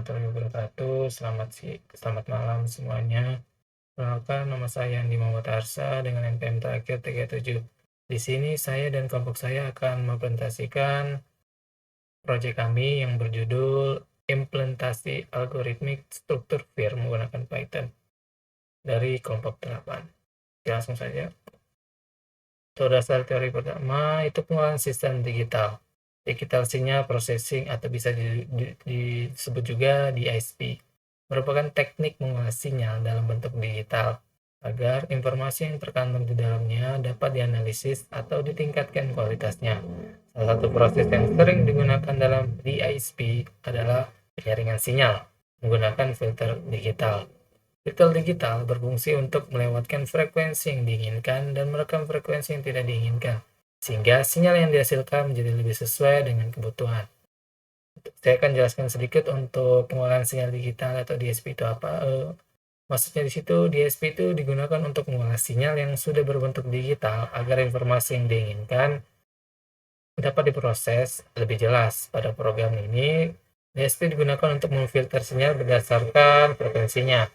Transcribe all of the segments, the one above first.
warahmatullahi wabarakatuh. Selamat malam semuanya. Perkenalkan, nama saya Andi Muhammad Arsa dengan NPM terakhir 37. Di sini saya dan kelompok saya akan mempresentasikan proyek kami yang berjudul Implementasi Algoritmik Struktur VIR menggunakan Python dari kelompok 8. Langsung saja. Dasar teori pertama itu pengolahan sistem digital. Digital Signal Processing atau bisa disebut juga DSP, merupakan teknik mengolah sinyal dalam bentuk digital agar informasi yang terkandung di dalamnya dapat dianalisis atau ditingkatkan kualitasnya. Salah satu proses yang sering digunakan dalam DSP adalah penyaringan sinyal menggunakan filter digital. Filter digital berfungsi untuk melewatkan frekuensi yang diinginkan dan merekam frekuensi yang tidak diinginkan, sehingga sinyal yang dihasilkan menjadi lebih sesuai dengan kebutuhan. Saya akan jelaskan sedikit untuk pengolahan sinyal digital atau DSP itu apa. Maksudnya di situ DSP itu digunakan untuk mengolah sinyal yang sudah berbentuk digital agar informasi yang diinginkan dapat diproses lebih jelas. Pada program ini, DSP digunakan untuk memfilter sinyal berdasarkan frekuensinya.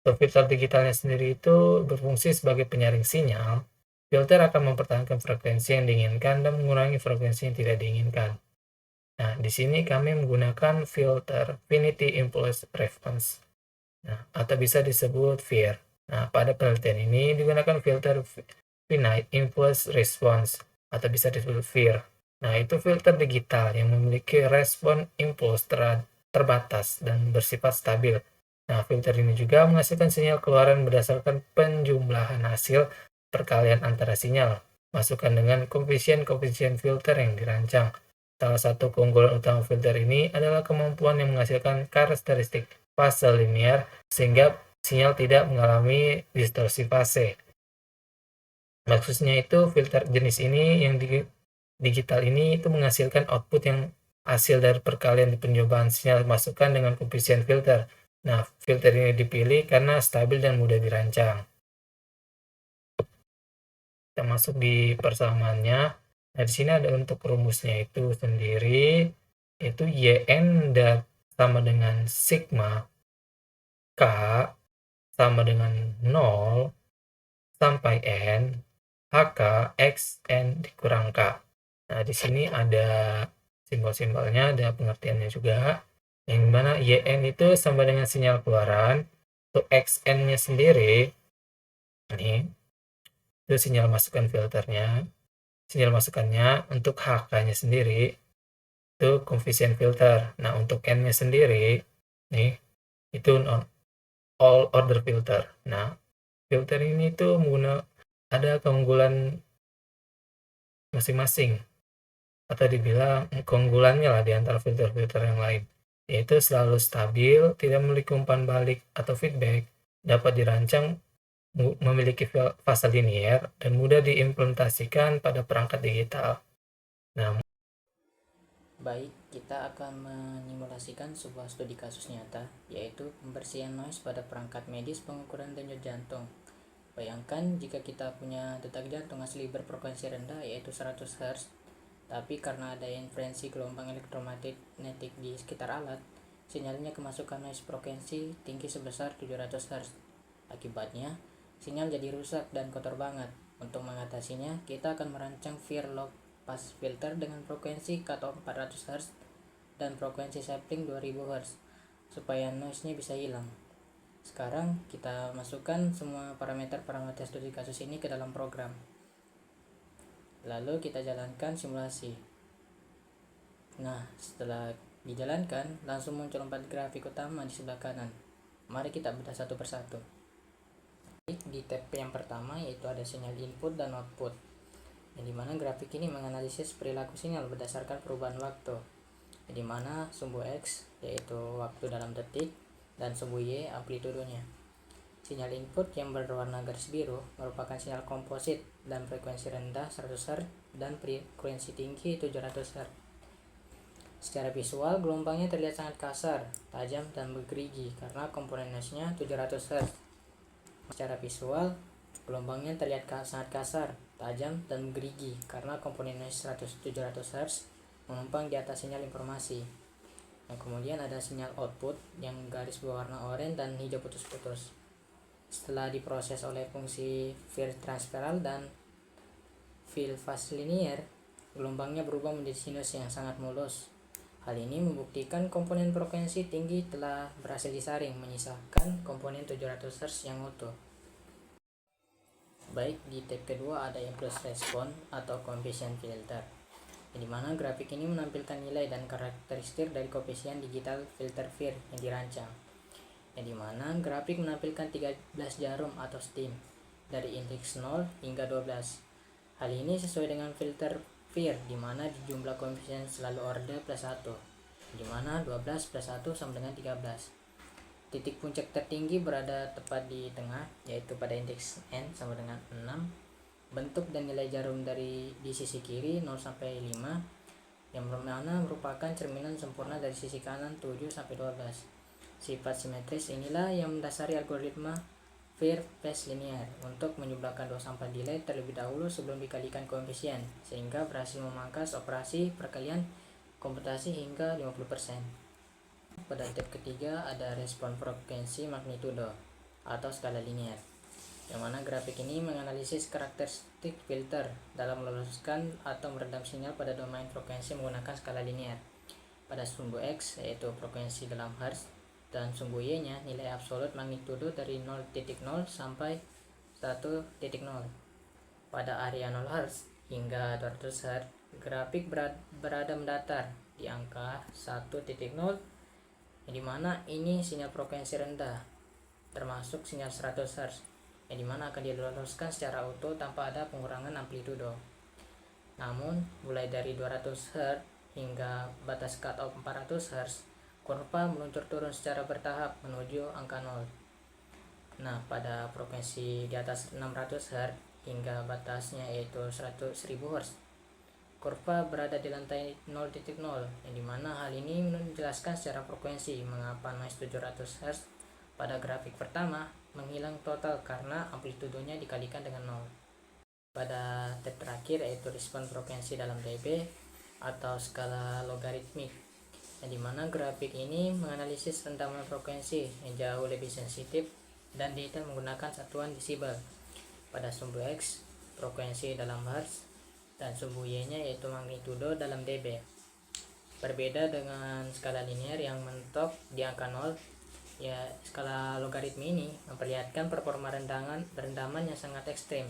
Filter digitalnya sendiri itu berfungsi sebagai penyaring sinyal. Filter akan mempertahankan frekuensi yang diinginkan dan mengurangi frekuensi yang tidak diinginkan. Nah, di sini kami menggunakan filter Finite Impulse Response, atau bisa disebut FIR. Nah, pada penelitian ini digunakan filter Finite Impulse Response, atau bisa disebut FIR. Nah, itu filter digital yang memiliki respon impuls terbatas dan bersifat stabil. Nah, filter ini juga menghasilkan sinyal keluaran berdasarkan penjumlahan hasil perkalian antara sinyal, masukkan dengan koefisien-koefisien filter yang dirancang. Salah satu keunggulan utama filter ini adalah kemampuan yang menghasilkan karakteristik fase linear sehingga sinyal tidak mengalami distorsi fase. Maksudnya itu filter jenis ini yang digital ini itu menghasilkan output yang hasil dari perkalian penyobaan sinyal masukkan dengan koefisien filter. Nah, filter ini dipilih karena stabil dan mudah dirancang. Kita masuk di persamaannya. Nah, di sini ada untuk rumusnya itu sendiri, yaitu YN sama dengan sigma K sama dengan 0 sampai N HK X N dikurang K. Nah, di sini ada simbol-simbolnya, ada pengertiannya juga. Yang mana YN itu sama dengan sinyal keluaran, untuk XN-nya sendiri, ini, itu sinyal masukan filternya. Sinyal masukannya untuk HK-nya sendiri, itu koefisien filter. Nah, untuk N-nya sendiri, nih, itu all order filter. Nah, filter ini tuh ada keunggulan masing-masing, atau dibilang keunggulannya lah di antara filter-filter yang lain, yaitu selalu stabil, tidak memiliki umpan balik atau feedback, dapat dirancang memiliki fase linier, dan mudah diimplementasikan pada perangkat digital. Nah, Baik, kita akan menyimulasikan sebuah studi kasus nyata, yaitu pembersihan noise pada perangkat medis pengukuran denyut jantung. Bayangkan jika kita punya detak jantung asli berfrekuensi rendah, yaitu 100 Hz, tapi karena ada inferensi gelombang elektromagnetik di sekitar alat, sinyalnya kemasukan noise frekuensi tinggi sebesar 700 Hz. Akibatnya, sinyal jadi rusak dan kotor banget. Untuk mengatasinya, kita akan merancang FIR low pass filter dengan frekuensi cutoff 400 Hz dan frekuensi sampling 2000 Hz supaya noise-nya bisa hilang. Sekarang kita masukkan semua parameter-parameter studi kasus ini ke dalam program. Lalu kita jalankan simulasi. Nah, setelah dijalankan, langsung muncul 4 grafik utama di sebelah kanan. Mari kita bedah satu persatu. Di tab yang pertama yaitu ada sinyal input dan output, yang dimana grafik ini menganalisis perilaku sinyal berdasarkan perubahan waktu, yang dimana sumbu X yaitu waktu dalam detik dan sumbu Y amplitudenya. Sinyal input yang berwarna garis biru merupakan sinyal komposit dan frekuensi rendah 100 Hz dan frekuensi tinggi 700 Hz. Secara visual, gelombangnya terlihat sangat kasar, tajam, dan bergerigi karena komponen noise-nya 700 Hz. Secara visual, gelombangnya terlihat sangat kasar, tajam, dan bergerigi karena komponen noise 700 Hz menumpang di atas sinyal informasi. Nah, kemudian ada sinyal output yang garis berwarna oranye dan hijau putus-putus. Setelah diproses oleh fungsi Fourier transferal dan field fast linear, gelombangnya berubah menjadi sinus yang sangat mulus. Hal ini membuktikan komponen frekuensi tinggi telah berhasil disaring, menyisakan komponen 700 Hz yang utuh. Baik, di tab kedua ada impulse response atau coefficient filter, di mana grafik ini menampilkan nilai dan karakteristik dari koefisien digital filter Fourier yang dirancang, di mana grafik menampilkan 13 jarum atau stem dari indeks 0 hingga 12. Hal ini sesuai dengan filter Fourier, di mana jumlah koefisien selalu order plus 1, di mana 12 plus 1 sama dengan 13. Titik puncak tertinggi berada tepat di tengah, yaitu pada indeks N sama dengan 6. Bentuk dan nilai jarum di sisi kiri 0 sampai 5, yang mana merupakan cerminan sempurna dari sisi kanan 7 sampai 12. Sifat simetris inilah yang mendasari algoritma Fourier phase linear untuk menjumlahkan dua sampel delay terlebih dahulu sebelum dikalikan koefisien, sehingga berhasil memangkas operasi perkalian komputasi hingga 50%. Pada tab ketiga ada respon frekuensi magnitudo atau skala linear, yang mana grafik ini menganalisis karakteristik filter dalam meloloskan atau meredam sinyal pada domain frekuensi menggunakan skala linear. Pada sumbu X yaitu frekuensi dalam Hertz, dan sumbu Y-nya nilai absolut magnitudo dari 0.0 sampai 1.0. Pada area 0 Hz hingga 200 Hz, grafik berada mendatar di angka 1.0, yang dimana ini sinyal frekuensi rendah, termasuk sinyal 100 Hz, yang dimana akan diloloskan secara utuh tanpa ada pengurangan amplitudo. Namun, mulai dari 200 Hz hingga batas cutoff 400 Hz, kurva meluncur turun secara bertahap menuju angka 0. Nah, pada frekuensi di atas 600 Hz hingga batasnya yaitu 1000 Hz, kurva berada di lantai 0.0, yang dimana hal ini menjelaskan secara frekuensi mengapa noise 700 Hz pada grafik pertama menghilang total karena amplitudonya dikalikan dengan 0. Pada tab terakhir yaitu respon frekuensi dalam dB atau skala logaritmik, yang dimana grafik ini menganalisis rendaman frekuensi yang jauh lebih sensitif dan detail menggunakan satuan desibel. Pada sumbu X frekuensi dalam Hertz, dan sumbu Y-nya yaitu magnitudo dalam dB. Berbeda dengan skala linear yang mentok di angka 0, ya skala logaritma ini memperlihatkan performa rendaman yang sangat ekstrim,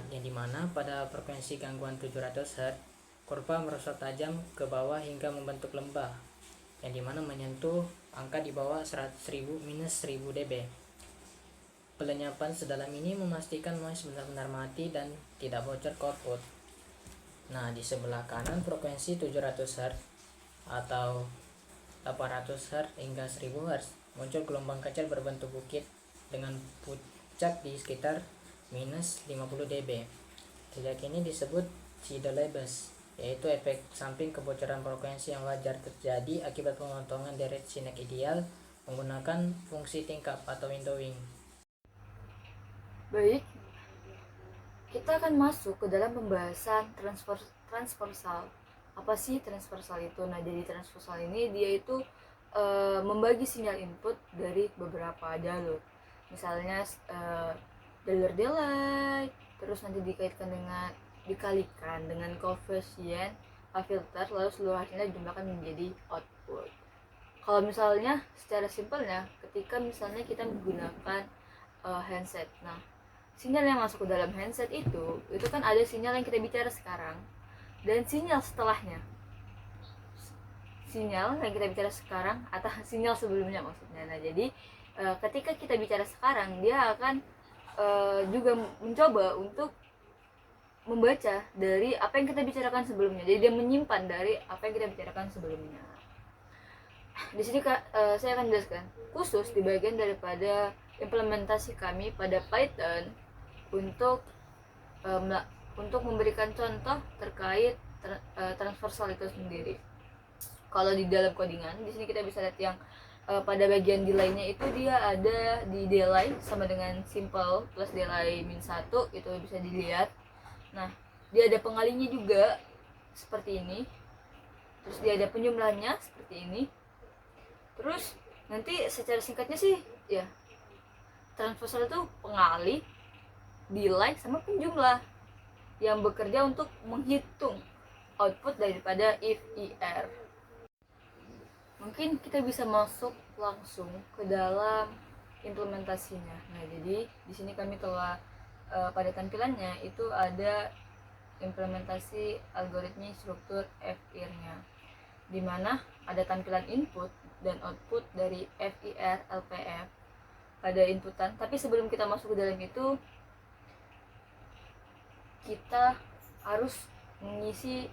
yang dimana pada frekuensi gangguan 700 Hz, kurva merosot tajam ke bawah hingga membentuk lembah, yang dimana menyentuh angka di bawah 1000 dB. Pelenyapan sedalam ini memastikan noise benar-benar mati dan tidak bocor ke output. Nah, di sebelah kanan frekuensi 700 Hz atau 800 Hz hingga 1000 Hz muncul gelombang kecil berbentuk bukit dengan puncak di sekitar minus 50 dB. Titik ini disebut Seidel-Lebesgue, yaitu efek samping kebocoran frekuensi yang wajar terjadi akibat pemotongan deret sinek ideal menggunakan fungsi tingkap atau windowing. Baik, kita akan masuk ke dalam pembahasan transversal. Apa sih transversal itu? Nah, jadi transversal ini dia itu membagi sinyal input dari beberapa jalur. Misalnya jalur delay, terus nanti dikalikan dengan koefisien filter, lalu seluruh hasilnya dijumlahkan menjadi output. Kalau misalnya secara simpelnya, ketika misalnya kita menggunakan handset, nah sinyal yang masuk ke dalam handset itu kan ada sinyal yang kita bicara sekarang dan sinyal setelahnya. Sinyal yang kita bicara sekarang atau sinyal sebelumnya maksudnya. Nah, jadi ketika kita bicara sekarang, dia akan juga mencoba untuk membaca dari apa yang kita bicarakan sebelumnya. Jadi dia menyimpan dari apa yang kita bicarakan sebelumnya. Di sini saya akan jelaskan khusus di bagian daripada implementasi kami pada Python untuk memberikan contoh terkait transversal itu sendiri. Kalau di dalam codingan, di sini kita bisa lihat yang pada bagian delay-nya itu dia ada di delay sama dengan simple plus delay min 1, itu bisa dilihat. Nah, dia ada pengalinya juga seperti ini. terus dia ada penjumlahannya seperti ini. Terus nanti secara singkatnya sih ya, transversal itu pengalih, delay, sama penjumlah yang bekerja untuk menghitung output daripada if IR. Mungkin kita bisa masuk langsung ke dalam implementasinya. Nah, jadi di sini kami telah pada tampilannya itu ada implementasi algoritma struktur FIR-nya, di mana ada tampilan input dan output dari FIR LPF pada inputan. Tapi sebelum kita masuk ke dalam itu, kita harus mengisi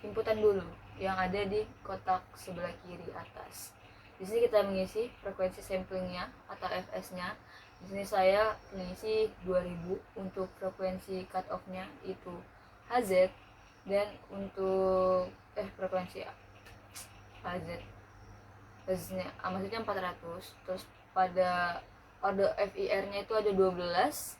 inputan dulu yang ada di kotak sebelah kiri atas. Di sini kita mengisi frekuensi samplingnya atau FS-nya. Di sini saya mengisi 2000 untuk frekuensi cut off-nya itu HZ, dan untuk frekuensi HZ-nya maksudnya 400. Terus pada order FIR-nya itu ada 12,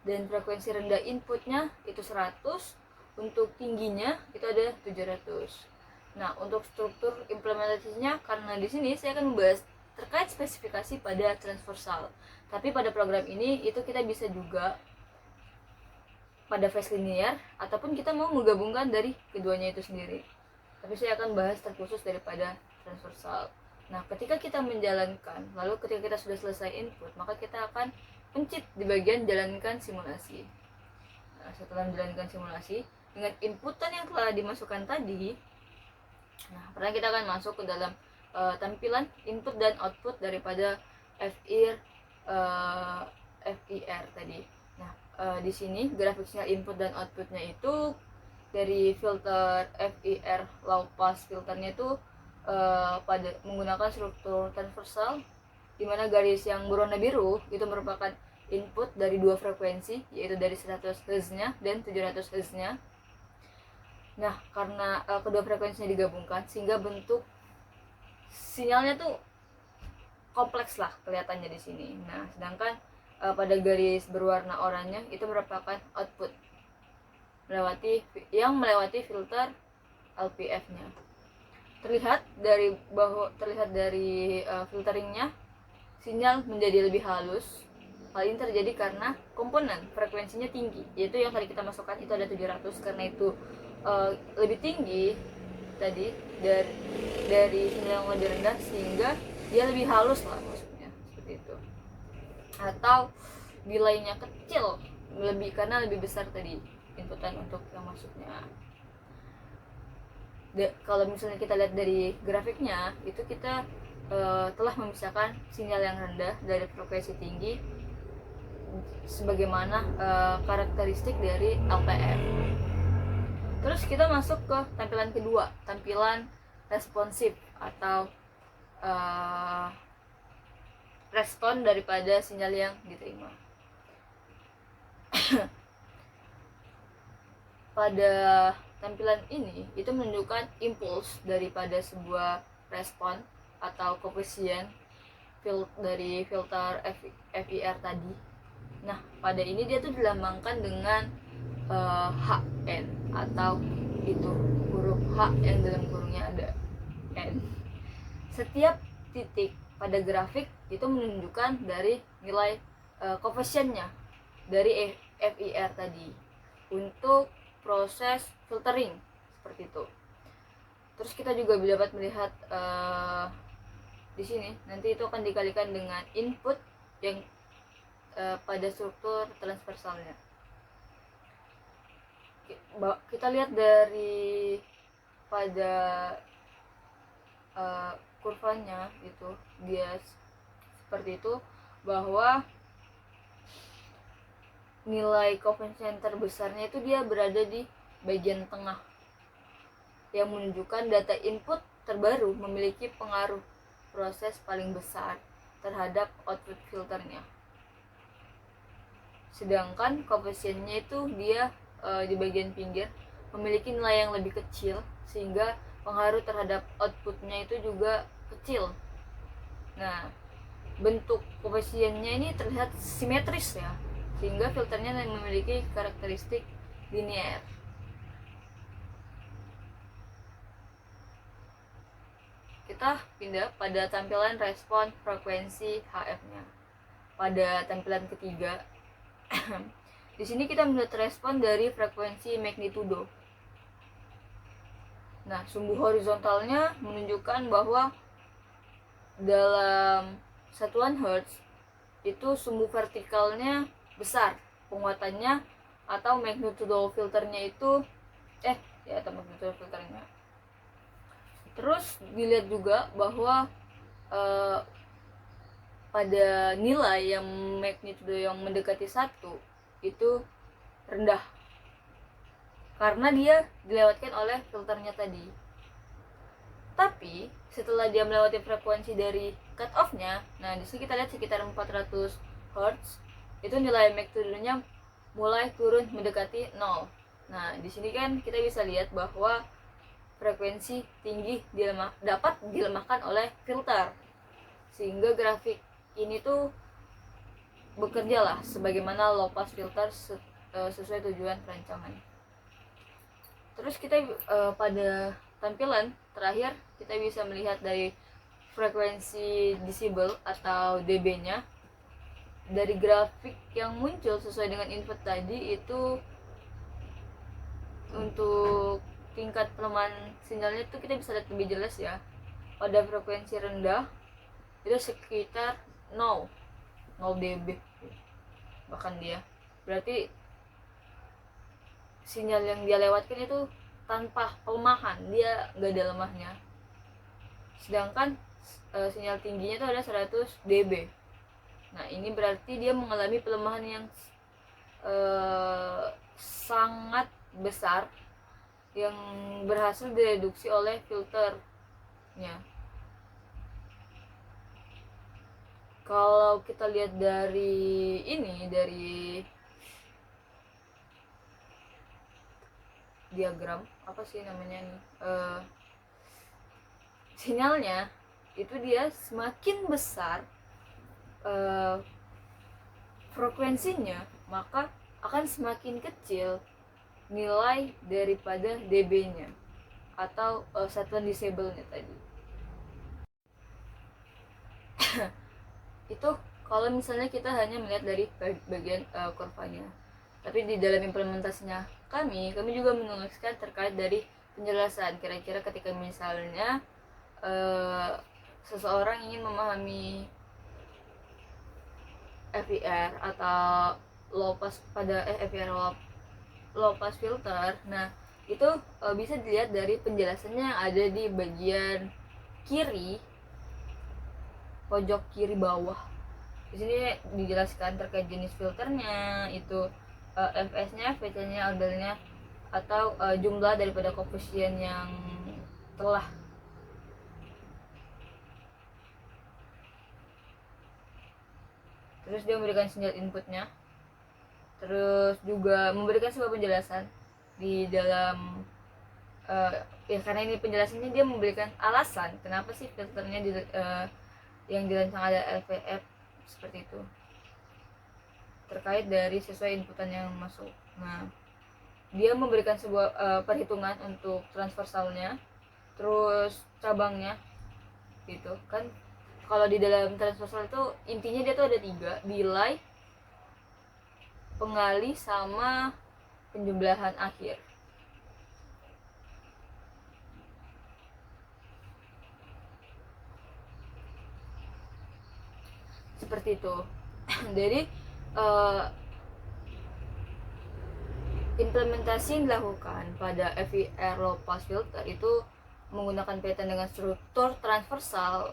dan frekuensi rendah inputnya itu 100, untuk tingginya itu ada 700. Nah, untuk struktur implementasinya, karena di sini saya akan membahas terkait spesifikasi pada transversal. Tapi pada program ini itu kita bisa juga pada phase linear, ataupun kita mau menggabungkan dari keduanya itu sendiri. Tapi saya akan bahas terkhusus daripada transversal. Nah, ketika kita menjalankan, lalu ketika kita sudah selesai input, maka kita akan pencet di bagian jalankan simulasi. Nah, setelah menjalankan simulasi dengan inputan yang telah dimasukkan tadi, nah, pertama kita akan masuk ke dalam tampilan input dan output daripada FIR tadi. Nah, di sini grafik sinyal input dan outputnya itu dari filter FIR low pass filternya itu pada menggunakan struktur transversal, di mana garis yang berwarna biru itu merupakan input dari dua frekuensi, yaitu dari 100 Hz-nya dan 700 Hz-nya. Nah, karena kedua frekuensinya digabungkan sehingga bentuk sinyalnya tuh kompleks lah kelihatannya di sini. Nah, sedangkan pada garis berwarna oranye itu merupakan output melewati filter LPF-nya. Terlihat dari filteringnya, sinyal menjadi lebih halus. Hal ini terjadi karena komponen frekuensinya tinggi, yaitu yang tadi kita masukkan itu ada 700. Karena itu lebih tinggi tadi dari sinyal yang lebih rendah, sehingga dia lebih halus lah maksudnya, seperti itu. Atau delaynya kecil karena lebih besar tadi inputan untuk yang masuknya. Kalau misalnya kita lihat dari grafiknya, itu kita telah memisahkan sinyal yang rendah dari frekuensi tinggi sebagaimana karakteristik dari LPF. Terus kita masuk ke tampilan kedua, tampilan responsif atau respon daripada sinyal yang diterima. Pada tampilan ini itu menunjukkan impuls daripada sebuah respon atau koefisien dari filter FIR tadi. Nah, pada ini dia tuh dilambangkan dengan HN, atau itu huruf H yang dalam kurungnya ada N. Setiap titik pada grafik itu menunjukkan dari nilai koefisiennya dari FIR tadi untuk proses filtering, seperti itu. Terus kita juga dapat melihat di sini nanti itu akan dikalikan dengan input yang pada struktur transversalnya. Kita lihat dari pada kurvanya itu dia seperti itu, bahwa nilai koefisien terbesarnya itu dia berada di bagian tengah, yang menunjukkan data input terbaru memiliki pengaruh proses paling besar terhadap output filternya. Sedangkan koefisiennya itu dia di bagian pinggir memiliki nilai yang lebih kecil, sehingga pengaruh terhadap outputnya itu juga kecil. Nah, bentuk koefisiennya ini terlihat simetris ya, sehingga filternya memiliki karakteristik linear. kita pindah pada tampilan respon frekuensi HF-nya. Pada tampilan ketiga, di sini kita melihat respon dari frekuensi magnitudo. Nah, sumbu horizontalnya menunjukkan bahwa dalam satuan hertz itu sumbu vertikalnya besar, penguatannya atau magnitudo filternya itu magnitudo filternya. Terus dilihat juga bahwa pada nilai yang magnitudo yang mendekati 1 itu rendah karena dia dilewatkan oleh filternya tadi. Tapi setelah dia melewati frekuensi dari cut off-nya, nah di sini kita lihat sekitar 400 Hz, itu nilai magnitudonya mulai turun mendekati 0. Nah, di sini kan kita bisa lihat bahwa frekuensi tinggi dapat dilemahkan oleh filter, sehingga grafik ini tuh bekerja lah sebagaimana low pass filter sesuai tujuan perancangan. Terus kita pada tampilan terakhir kita bisa melihat dari frekuensi decibel atau dB-nya. Dari grafik yang muncul sesuai dengan input tadi itu untuk tingkat pelemahan sinyalnya itu kita bisa lihat lebih jelas ya. Pada frekuensi rendah itu sekitar 0 dB bahkan dia. Berarti sinyal yang dia lewatkan itu tanpa pelemahan, dia gak ada lemahnya. Sedangkan sinyal tingginya itu ada 100 dB. Nah, ini berarti dia mengalami pelemahan yang sangat besar yang berhasil direduksi oleh filternya. Kalau kita lihat dari diagram apa sih namanya nih, sinyalnya itu dia semakin besar frekuensinya, maka akan semakin kecil nilai daripada dB-nya atau satuan decibel-nya tadi. Itu kalau misalnya kita hanya melihat dari bagian kurvanya. Tapi di dalam implementasinya kami juga menuliskan terkait dari penjelasan. Kira-kira ketika misalnya seseorang ingin memahami FIR atau low pass pada FIR low pass filter, nah itu bisa dilihat dari penjelasannya yang ada di bagian kiri pojok kiri bawah. Di sini dijelaskan terkait jenis filternya, itu fs-nya, vc-nya, ordernya, atau jumlah daripada koefisien yang telah. Terus dia memberikan sinyal inputnya. Terus juga memberikan sebuah penjelasan di dalam karena ini penjelasannya dia memberikan alasan kenapa sih filternya yang dirancang ada LVF seperti itu terkait dari sesuai inputan yang masuk. Nah, dia memberikan sebuah perhitungan untuk transversalnya, terus cabangnya gitu kan. Kalau di dalam transversal itu intinya dia tuh ada 3, delay, pengalih, sama penjumlahan akhir. Seperti itu. Jadi implementasi yang dilakukan pada FIR low pass filter itu menggunakan kaitan dengan struktur transversal,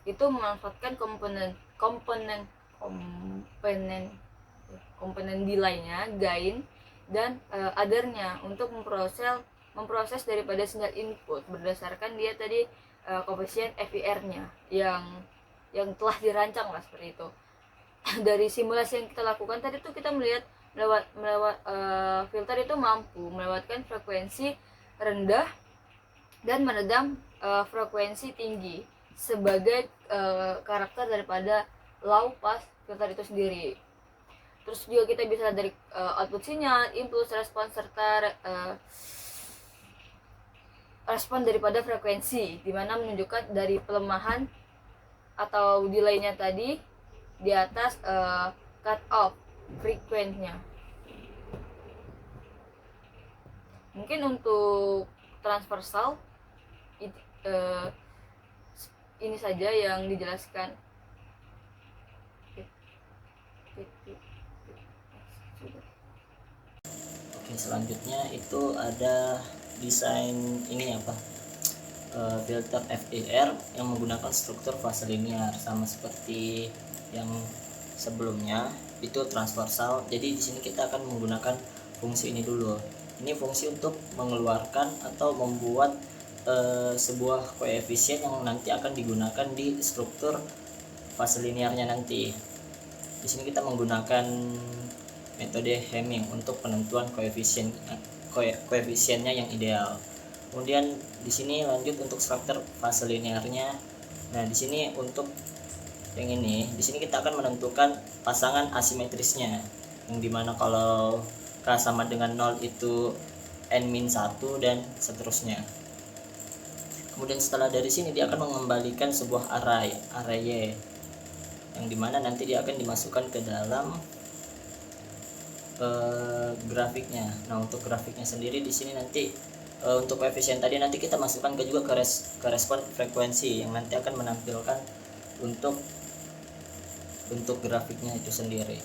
itu memanfaatkan komponen delay-nya, gain, dan other-nya untuk memproses daripada sinyal input berdasarkan dia tadi koefisien FIR-nya yang telah dirancang lah seperti itu. Dari simulasi yang kita lakukan tadi tuh kita melihat filter itu mampu melewatkan frekuensi rendah dan meredam frekuensi tinggi sebagai karakter daripada low pass filter itu sendiri. Terus juga kita bisa dari output sinyal, impulse, respons, serta respon daripada frekuensi, dimana menunjukkan dari pelemahan atau delaynya tadi di atas cut off frekuensinya. Mungkin untuk transversal ini saja yang dijelaskan. Oke, selanjutnya itu ada desain ini apa, filter FDR yang menggunakan struktur fase linear, sama seperti yang sebelumnya itu transversal. Jadi di sini kita akan menggunakan fungsi ini dulu. Ini fungsi untuk mengeluarkan atau membuat sebuah koefisien yang nanti akan digunakan di struktur fase linearnya nanti. Di sini kita menggunakan metode Hamming untuk penentuan koefisiennya yang ideal. Kemudian di sini lanjut untuk struktur fase linearnya. Nah, di sini untuk yang ini, di sini kita akan menentukan pasangan asimetrisnya, yang dimana kalau K sama dengan 0 itu n-1 dan seterusnya. Kemudian setelah dari sini dia akan mengembalikan sebuah array Y, yang dimana nanti dia akan dimasukkan ke dalam grafiknya. Nah, untuk grafiknya sendiri di sini nanti untuk koefisien tadi nanti kita masukkan juga ke respon frekuensi yang nanti akan menampilkan untuk grafiknya itu sendiri.